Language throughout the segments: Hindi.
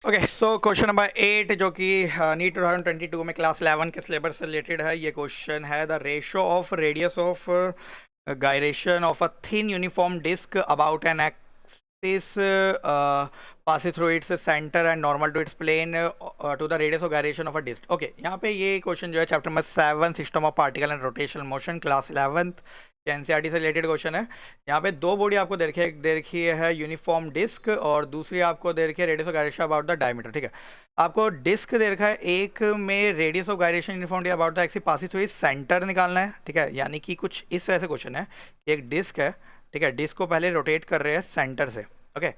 ओके, सो क्वेश्चन नंबर 8 जो कि नीट 2022 में क्लास 11 के सिलेबस से रिलेटेड है। ये क्वेश्चन है the ratio of radius of gyration of a thin uniform disk about an axis passes through its center and normal to its plane to the radius of gyration of a disk. Okay, यहाँ पे ये क्वेश्चन जो है chapter number 7 system of particle and rotational motion class 11th NCERT से रिलेटेड क्वेश्चन है। यहाँ पे दो बॉडी आपको दे रखी है यूनिफॉर्म डिस्क, और दूसरी आपको दे रखी है radius of gyration about the diameter. ठीक है, आपको डिस्क दे रखा है, एक में radius of gyration uniform about the axis passing through its centre निकालना है। ठीक है, यानी कि कुछ इस तरह से क्वेश्चन है कि एक डिस्क है, ठीक है, डिस्क को पहले रोटेट कर रहे हैं सेंटर से। ओके,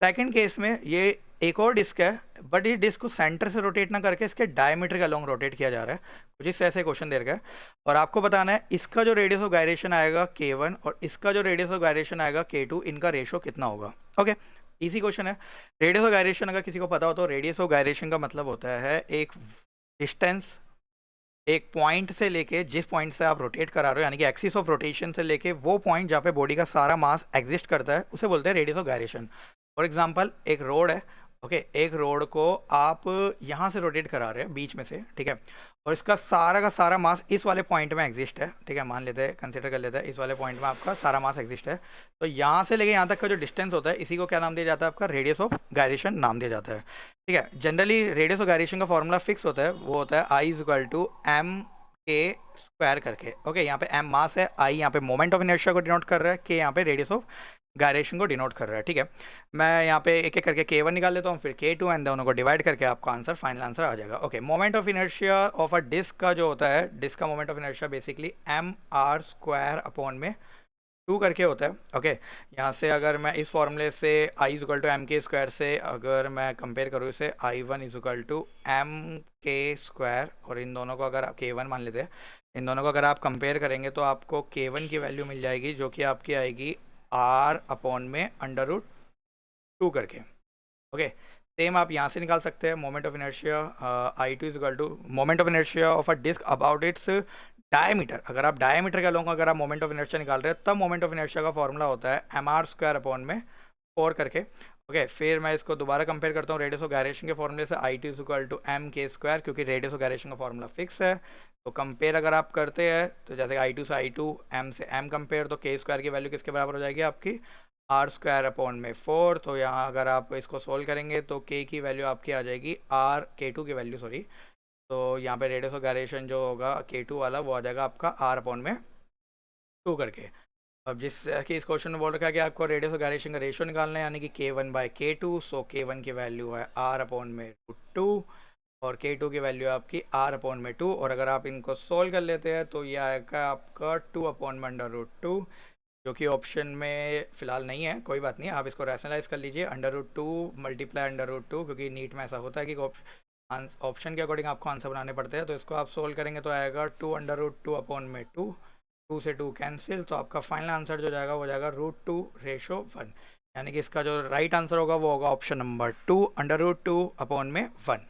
सेकंड केस में ये एक और डिस्क है, बट ये डिस्क को सेंटर से रोटेट ना करके इसके डायमीटर के अलोंग रोटेट किया जा रहा है। कुछ इस तरह से क्वेश्चन दे रखा है, और आपको बताना है इसका जो रेडियस ऑफ गायरेशन आएगा K1 और इसका जो रेडियस ऑफ गायरेशन आएगा K2, इनका रेशियो कितना होगा। ओके, इजी क्वेश्चन है। रेडियस ऑफ गायरेशन अगर किसी को पता हो तो रेडियस ऑफ गायरेशन का मतलब होता है एक डिस्टेंस, एक पॉइंट से लेके जिस पॉइंट से आप रोटेट करा रहे हो, यानी कि एक्सिस ऑफ रोटेशन से लेके वो पॉइंट जहाँ पे बॉडी का सारा मास एग्जिस्ट करता है, उसे बोलते हैं radius of gyration. For example, एक रोड है, ओके, एक रोड को आप यहाँ से रोटेट करा रहे हैं बीच में से, ठीक है, और इसका सारा का सारा मास इस वाले पॉइंट में एग्जिस्ट है। ठीक है, मान लेते हैं, कंसिडर कर लेते हैं इस वाले पॉइंट में आपका सारा मास एग्जिस्ट है। तो यहाँ से लेके यहाँ तक का जो डिस्टेंस होता है, इसी को क्या नाम दिया जाता है, आपका रेडियस ऑफ गायरेशन नाम दिया जाता है। ठीक है, जनरली रेडियस ऑफ गायरेशन का फॉर्मूला फिक्स होता है, वो होता है I is equal to M के स्क्वायर करके। ओके, यहाँ पे एम मास है, आई यहाँ पे मोमेंट ऑफ इनर्शिया को डिनोट कर रहा है, के यहाँ पे रेडियस ऑफ गायरेशन को डिनोट कर रहा है। ठीक है, मैं यहाँ पे एक एक करके K1 निकाल लेता हूँ, फिर K2, एंड दोनों को डिवाइड करके आपका आंसर, फाइनल आंसर आ जाएगा। Okay, moment of inertia of a disc का जो होता है, डिस्क का moment of inertia basically mr² upon में 2 करके होता है। ओके, यहाँ से अगर मैं इस फॉर्मूले से I is equal to M के स्क्वायर से अगर मैं कंपेयर करूँ इसे, I1 is equal to M के स्क्वायर, और इन दोनों को अगर आप K1 मान लेते हैं, इन दोनों को अगर आप कंपेयर करेंगे तो आपको K1 की वैल्यू मिल जाएगी जो कि आपकी आएगी R अपॉन में √2 करके। ओके, सेम आप यहाँ से निकाल सकते हैं moment of inertia I2 is equal to moment of inertia of a disc about its diameter. अगर आप डायमीटर के लोग अगर आप मोमेंट ऑफ इनर्शिया निकाल रहे हैं, तब मोमेंट ऑफ इनर्शिया का फॉर्मूला होता है mr² अपॉन में 4 करके। ओके, फिर मैं इसको दोबारा कंपेयर करता हूँ रेडियस ऑफ गायरेशन के फॉर्मूले से, I2 is equal to M के स्क्वायर, क्योंकि रेडियस ऑफ गायरेशन का फॉर्मूला फिक्स है। तो कंपेयर अगर आप करते हैं तो जैसे I2 से I2, m से m कंपेयर, तो के स्क्वायर की वैल्यू किसके बराबर हो जाएगी आपकी r² अपॉन में 4। तो यहाँ अगर आप इसको सोल्व करेंगे तो k की वैल्यू आपकी आ जाएगी K2 की वैल्यू, सॉरी, तो यहाँ पे रेडियस ऑफ गायरेशन जो होगा K2 वाला, वो आ जाएगा आपका R अपॉन में 2 करके। अब जिस कि इस क्वेश्चन में बोल रखा है कि आपको रेडियस ऑफ गायरेशन का रेशियो निकालना है, यानी कि K1/K2। सो K1 की वैल्यू है R अपॉन में √2 और K2 की वैल्यू है आपकी R अपॉन में 2। और अगर आप इनको सोल्व कर लेते हैं तो ये आएगा आपका 2 अपॉन में √2, जो कि ऑप्शन में फिलहाल नहीं है। कोई बात नहीं, आप इसको रैशनलाइज कर लीजिए, √2 मल्टीप्लाई √2, क्योंकि नीट में ऐसा होता है कि ऑप्शन के अकॉर्डिंग आपको आंसर बनाने पड़ते हैं। तो इसको आप सोल्व करेंगे तो आएगा 2 अपॉन में 2, 2 से 2 कैंसिल, तो आपका फाइनल आंसर जो जाएगा वो जाएगा √2/1, यानी कि इसका जो राइट आंसर होगा वो होगा ऑप्शन नंबर 2, √2 अपॉन में 1।